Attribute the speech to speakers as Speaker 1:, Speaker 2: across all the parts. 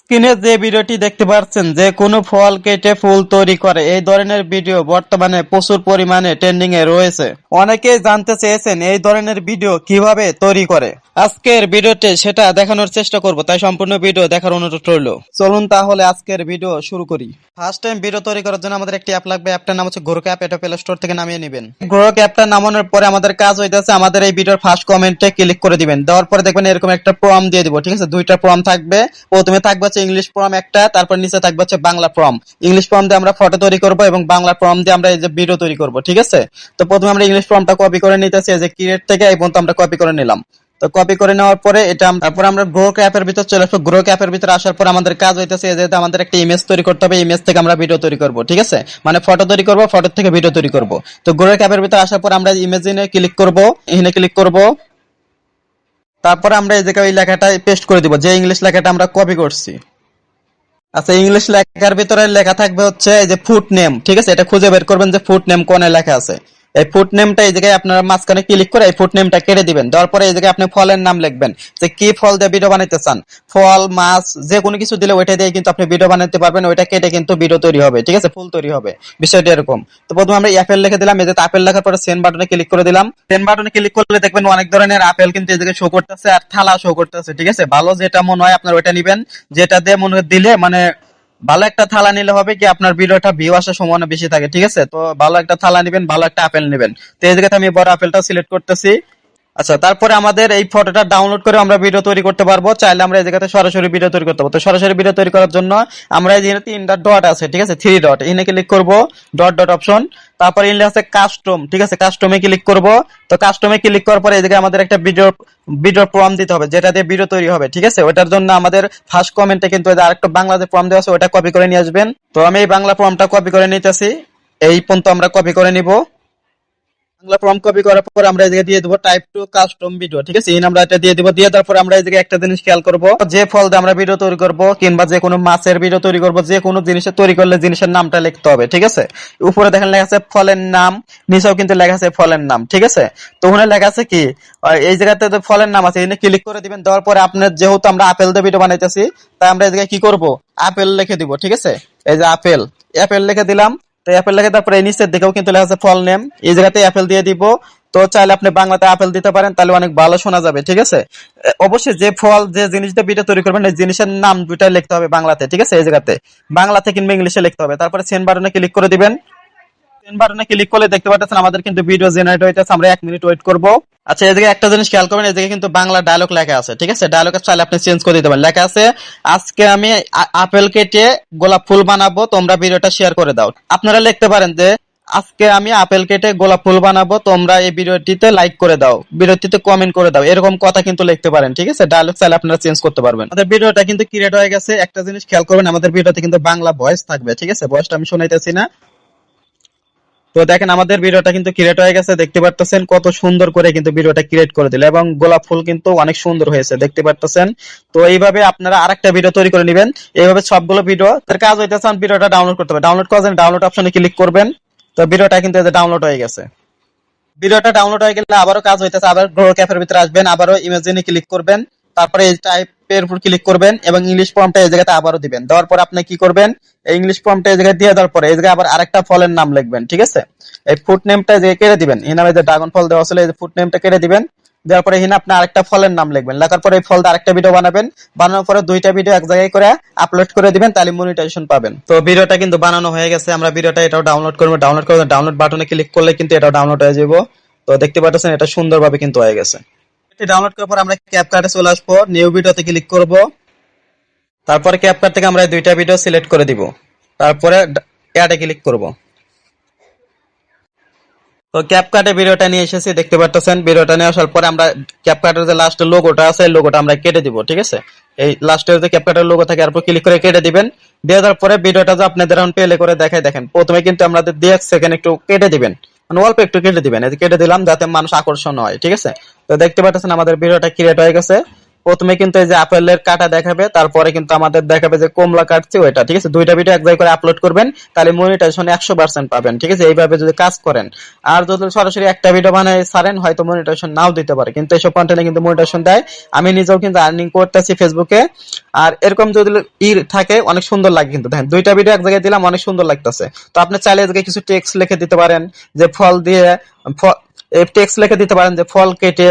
Speaker 1: স্ক্রিনে যে ভিডিওটি দেখতে পাচ্ছেন, যে কোনো ফল কেটে ফুল তৈরি করে, এই ধরনের ভিডিও বর্তমানে প্রচুর পরিমাণে ট্রেন্ডিং এ রয়েছে। অনেকেই জানতে চেয়েছেন এই ধরনের ভিডিও কিভাবে তৈরি করে। আজকের ভিডিওতে সেটা দেখানোর চেষ্টা করব, তাই সম্পূর্ণ ভিডিও দেখার অনুরোধ রইল। চলুন তাহলে আজকের ভিডিও শুরু করি। ফার্স্ট টাইম ভিডিও তৈরি করার জন্য আমাদের একটি অ্যাপ লাগবে। অ্যাপটার নাম হচ্ছে গ্রোক অ্যাপ। এটা প্লে স্টোর থেকে নামিয়ে নেবেন। গ্রোক অ্যাপটা নামানোর পরে আমাদের কাজ হইতেছে, আমাদের এই ভিডিওর ফার্স্ট কমেন্টে ক্লিক করে দিবেন। দেওয়ার পরে দেখবেন এরকম একটা প্রম দিয়ে দিব। ঠিক আছে, দুইটা প্রম থাকবে। প্রথমে থাকবে হচ্ছে ইংলিশ প্রম একটা, তারপর নিচে থাকবে হচ্ছে বাংলা প্রম। ইংলিশ প্রম দিয়ে আমরা ফটো তৈরি করব এবং বাংলা প্রম দিয়ে আমরা এই যে ভিডিও তৈরি করব। ঠিক আছে, তো প্রথমে আমরা ইংলিশ প্রমটা কপি করে নিতেছি। এই যে ক্রিয়েট থেকে এই পর্যন্ত আমরা কপি করে নিলাম। তো কপি করে নেওয়ার পরে এটা তারপর আমরা গ্রোক অ্যাপের ভিতর চলে আসবো। গ্রোক অ্যাপের ভিতরে আসার পর আমাদের কাজ হইতেছে যে আমাদের একটা ইমেজ তৈরি করতে হবে। ইমেজ থেকে আমরা ভিডিও তৈরি করব। ঠিক আছে, মানে ফটো তৈরি করব, ফটো থেকে ভিডিও তৈরি করব। তো গ্রোক অ্যাপের ভিতরে আসার পর আমরা ইমেজিনে ক্লিক করব, এখানে ক্লিক করব। তারপরে আমরা এই জায়গায় ওই লেখাটা পেস্ট করে দিব, যে ইংলিশ লেখাটা আমরা কপি করছি। আচ্ছা, ইংলিশ লেখার ভিতরে লেখা থাকবে হচ্ছে এই যে ফুট নেম। ঠিক আছে, এটা খুঁজে বের করবেন যে ফুট নেম কোনে লেখা আছে। এই ফুট নেমটা এই জায়গায় আপনারা মাঝখানে ক্লিক করে এই ফুট নেমটা কেটে দিবেন। দেওয়ার পরে এই জায়গায় আপনি ফলের নাম লিখবেন, যে কি ফল দিয়ে ভিডিও বানাইতে চান। ফল, মাছ, যে কোনো কিছু দিলে ওইটা দিয়ে কিন্তু আপনি ভিডিও বানাতে পারবেন। ওইটা কেটে কিন্তু ভিডিও তৈরি হবে। ঠিক আছে, ফুল তৈরি হবে। বিষয়টা এরকম। তো প্রথমে আমরা অ্যাপেল লিখে দিলাম। এই যে আপেল লেখার পরে সেন্ড বাটনে ক্লিক করে দিলাম। সেন্ড বাটনে ক্লিক করলে দেখবেন অনেক ধরনের আপেল কিন্তু এই জায়গায় শো করতেছে আর থালা শো করতেছে। ঠিক আছে, ভালো যেটা মনে হয় আপনার ওইটা নিবেন। যেটা দিয়ে মনে দিলে মানে ভালো একটা থালা নিলে হবে কি আপনার ভিডিওটা ভিউ আসার সম্ভাবনা বেশি থাকে। ঠিক আছে, তো ভালো একটা থালা নিবেন, ভালো একটা আপেল নিবেন। তো এই জায়গাতে আমি বড় আপেলটা সিলেক্ট করতেছি। আচ্ছা, তারপরে আমাদের এই ফটোটা ডাউনলোড করে আমরা ভিডিও তৈরি করতে পারবো। চাইলে আমরা এই জায়গাতে সরাসরি ভিডিও তৈরি করতে পারবো। তো সরাসরি ভিডিও তৈরি করার জন্য আমরা এই যে তিনটা ডট আছে, ঠিক আছে, থ্রি ডট, এখানে ক্লিক করব, ডট ডট অপশন। তারপর এখানে আছে কাস্টম। ঠিক আছে, কাস্টমে ক্লিক করব। তো কাস্টমে ক্লিক করার পরে এই জায়গায় আমাদের একটা ভিডিও প্রম দিতে হবে, যেটা দিয়ে ভিডিও তৈরি হবে। ঠিক আছে, ওটার জন্য আমাদের ফার্স্ট কমেন্টে কিন্তু আরেকটা বাংলা যে প্রম দেওয়া আছে ওটা কপি করে নিয়ে আসবেন। তো আমি এই বাংলা প্রমটা কপি করে নিতেছি। এই পর্যন্ত আমরা কপি করে নিব। বাংলা ফর্ম কপি করার পর আমরা এই জায়গায় দিয়ে দেবো টাইপ টু কাস্টম ভিডিও। ঠিক আছে, এই আমরা এটা দিয়ে দেবো। দিয়ে দেওয়ার পর আমরা এই জায়গায় একটা জিনিস খেয়াল করব, যে ফল দিয়ে আমরা ভিডিও তৈরি করব কিংবা যে কোনো মাছের ভিডিও তৈরি করব, যে কোনো জিনিসের তৈরি করলে জিনিসের নামটা লিখতে হবে। ঠিক আছে, উপরে দেখেন লেখা আছে ফলের নাম, নিচেও কিন্তু লেখা আছে ফলের নাম। ঠিক আছে, তো ওখানে লেখা আছে কি এই জায়গাতে যে ফলের নাম আছে এখানে ক্লিক করে দিবেন। দেওয়ার পরে আপনার যেহেতু আমরা আপেল দিয়ে ভিডিও বানাইতেছি, তাই আমরা এই জায়গায় কি করব, আপেল লিখে দিব। ঠিক আছে, এই যে আপেল, অ্যাপেল লিখে দিলাম। তো অ্যাপেল লিখে তারপরে এই নিচের দিকেও কিন্তু লেখা আছে ফল নেম, এই জায়গাতে অ্যাপেল দিয়ে দিব। তো চাইলে আপনি বাংলাতে আপেল দিতে পারেন, তাহলে অনেক ভালো শোনা যাবে। ঠিক আছে, অবশ্যই যে ফল যে জিনিসটা ভিডিও তৈরি করবেন এই জিনিসের নাম দুইটা লিখতে হবে বাংলাতে। ঠিক আছে, এই জায়গাতে বাংলাতে কিংবা ইংলিশে লিখতে হবে। তারপরে সেন্ড বাটনে ক্লিক করে দিবেন। সেন্ড বাটনে ক্লিক করলে দেখতে পাচ্ছেন আমাদের কিন্তু ভিডিও জেনারেট হইতেছে। আমরা 1 মিনিট ওয়েট করব। আচ্ছা, এই জায়গায় একটা জিনিস খেয়াল করবেন, এই জায়গায় কিন্তু বাংলা ডায়লগ লেখা আছে। ঠিক আছে, ডায়লগ চাইলে আপনি চেঞ্জ করে দিতে পারেন। লেখা আছে আজকে আমি আপেল কেটে গোলাপ ফুল বানাবো, তোমরা ভিডিওটা শেয়ার করে দাও। আপনারা লিখতে পারেন যে আজকে আমি আপেল কেটে গোলাপ ফুল বানাবো, তোমরা এই ভিডিওটিতে লাইক করে দাও, ভিডিওটিতে কমেন্ট করে দাও। এরকম কথা কিন্তু লিখতে পারেন। ঠিক আছে, ডায়লগ চাইলে আপনারা চেঞ্জ করতে পারবেন। আমাদের ভিডিওটা কিন্তু ক্রিয়েট হয়ে গেছে। একটা জিনিস খেয়াল করবেন, আমাদের ভিডিওতে কিন্তু বাংলা ভয়েস থাকবে। ঠিক আছে, ভয়েসটা আমি শোনাইতেছি না। তো দেখেন আমাদের ভিডিওটা কিন্তু ক্রিয়েট হয়ে গেছে। দেখতে পারতেছেন কত সুন্দর করে কিন্তু ভিডিওটা ক্রিয়েট করে দিল, এবং গোলাপ ফুল কিন্তু অনেক সুন্দর হয়েছে, দেখতে পারতেছেন। তো এইভাবে আপনারা আরেকটা ভিডিও তৈরি করে নেবেন। এইভাবে সবগুলো ভিডিও তার কাজ হইতেছে ভিডিওটা ডাউনলোড করতে হবে। ডাউনলোড করার জন্য ডাউনলোড অপশনে ক্লিক করবেন। তো ভিডিওটা কিন্তু ডাউনলোড হয়ে গেছে। ভিডিওটা ডাউনলোড হয়ে গেলে আবারও কাজ হইতেছে, আবার গ্রো ক্যাপের ভিতরে আসবেন, আবারও ইমেজিনে ক্লিক করবেন। তারপরে এই টাইপের উপর ক্লিক করবেন এবং ইংলিশ ফর্মটা এই জায়গাতে আবারও দিবেন। দেওয়ার পর আপনি কি করবেন, এই ইংলিশ ফর্মটা এই জায়গায় দিয়ে দেওয়ার পরে এই জায়গায় আবার আরেকটা ফলের নাম লিখবেন। ঠিক আছে, এই ফুড নেমটা যে কেটে দিবেন, এই নামে যে ড্রাগন ফল দেওয়া ছিল এই ফুড নেমটা কেটে দিবেন। দেওয়ার পরে এখানে আপনি আরেকটা ফলের নাম লিখবেন। লেখার পরে এই ফল দিয়ে আরেকটা ভিডিও বানাবেন। বানানোর পরে দুইটা ভিডিও এক জায়গায় করে আপলোড করে দিবেন, তাহলে মনিটাইজেশন পাবেন। তো ভিডিওটা কিন্তু বানানো হয়ে গেছে। আমরা ভিডিওটা এটাও ডাউনলোড করবো। ডাউনলোড করে ডাউনলোড বাটনে ক্লিক করলে কিন্তু এটাও ডাউনলোড হয়ে যাবে। তো দেখতে পাচ্ছেন এটা সুন্দরভাবে কিন্তু হয়ে গেছে। এটি ডাউনলোড করার পর আমরা ক্যাপকাটে চলে আসবো, নিউ ভিডিওতে ক্লিক করব। তারপরে ক্যাপকাট থেকে আমরা এই দুইটা ভিডিও সিলেক্ট করে দিব। তারপরে অ্যাডে ক্লিক করব। তো ক্যাপকাটে ভিডিওটা নিয়ে এসেছি, দেখতে পাচ্ছেন। ভিডিওটা নিয়ে আসার পরে আমরা ক্যাপকাটের যে লাস্টের লোগোটা আছে এই লোগোটা আমরা কেটে দিব। ঠিক আছে, এই লাস্টের যে ক্যাপকাটের লোগো থাকে এরপর ক্লিক করে কেটে দিবেন। দিয়ে দেওয়ার পরে ভিডিওটা যে আপনাদের এখন প্লে করে দেখাই, দেখেন প্রথমে কিন্তু আমাদের 2 সেকেন্ড একটু কেটে দিবেন, মানে অল্প একটু কেটে দিবেন। এই কেটে দিলাম যাতে মানুষ আকর্ষণ হয়। ঠিক আছে, তো দেখতে পাচ্ছেন আমাদের ভিডিওটা ক্রিয়েট হয়ে গেছে। প্রথমে কিন্তু এই যে আপেলের কাটা দেখাবে, তারপরে কিন্তু আমাদের দেখাবে যে কমলা কাটছে ওইটা, ঠিক আছে। দুইটা ভিডিও এক জায়গায় করে আপলোড করবেন, তাহলে মনিটাইজেশন 100% পাবেন, ঠিক আছে। এইভাবে যদি কাজ করেন, আর যদি সরাসরি একটা ভিডিও বানায় ছাড়েন, হয়তো মনিটাইজেশন নাও দিতে পারে, কিন্তু এইসব কন্টেন্টে কিন্তু মনিটাইজেশন দেয়। আমি নিজেও কিন্তু আর্নিং করতেছি ফেসবুকে। আর এরকম যদি থাকে, অনেক সুন্দর লাগে। কিন্তু দেখেন দুইটা ভিডিও এক জায়গায় দিলাম, অনেক সুন্দর লাগতেছে। তো আপনি চাইলে এদিকে কিছু টেক্সট লিখে দিতে পারেন, যে ফল দিয়ে টেক্সট লিখে দিতে পারেন যে ফল কেটে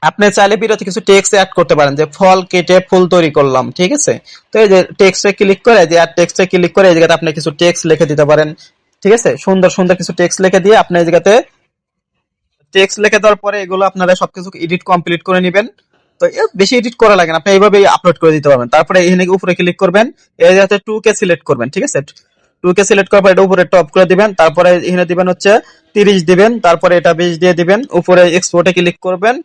Speaker 1: আপনি চাইলে ভিডিওতে কিছু টেক্সট অ্যাড করতে পারেন, যে ফল কেটে ফুল তৈরি করলাম, ঠিক আছে। তো এই যে টেক্সটে ক্লিক করে, যে আর টেক্সটে ক্লিক করে এই জায়গাতে আপনি কিছু টেক্সট লিখে দিতে পারেন, ঠিক আছে। সুন্দর সুন্দর কিছু টেক্সট লিখে দিয়ে আপনি এই জায়গাতে টেক্সট লিখে দেওয়ার পরে এগুলো আপনারা সবকিছু এডিট কমপ্লিট করে নেবেন। তো বেশি এডিট করা লাগে না, আপনি এইভাবেই আপলোড করে দিতে পারবেন। তারপরে এখানে উপরে ক্লিক করবেন, এই জায়গাতে 2K সিলেক্ট করবেন, ঠিক আছে। 2K সিলেক্ট করার পর এটা উপরে টপ করে দিবেন, তারপরে এখানে দিবেন হচ্ছে 30 দিবেন, তারপরে এটা 20 দিয়ে দিবেন। উপরে এক্সপোর্টে ক্লিক করবেন,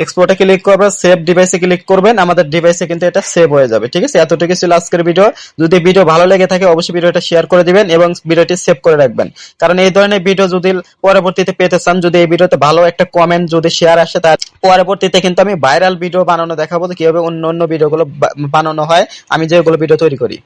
Speaker 1: এক্সপোর্টে ক্লিক করবেন, সেভ ডিভাইসে ক্লিক করবেন, আমাদের ডিভাইসে কিন্তু এটা সেভ হয়ে যাবে, ঠিক আছে। এতটুকু ছিল আজকের ভিডিও। যদি ভিডিও ভালো লেগে থাকে অবশ্যই ভিডিওটা শেয়ার করে দিবেন এবং ভিডিওটি সেভ করে রাখবেন, কারণ এই ধরনের ভিডিও যদি পরবর্তীতে পেতে চান, যদি এই ভিডিওতে ভালো একটা কমেন্ট যদি শেয়ার আসে, তার পরবর্তীতে কিন্তু আমি ভাইরাল ভিডিও বানানো দেখাবো, কিভাবে অন্য অন্য ভিডিওগুলো বানানো হয়, আমি যেগুলো ভিডিও তৈরি করি।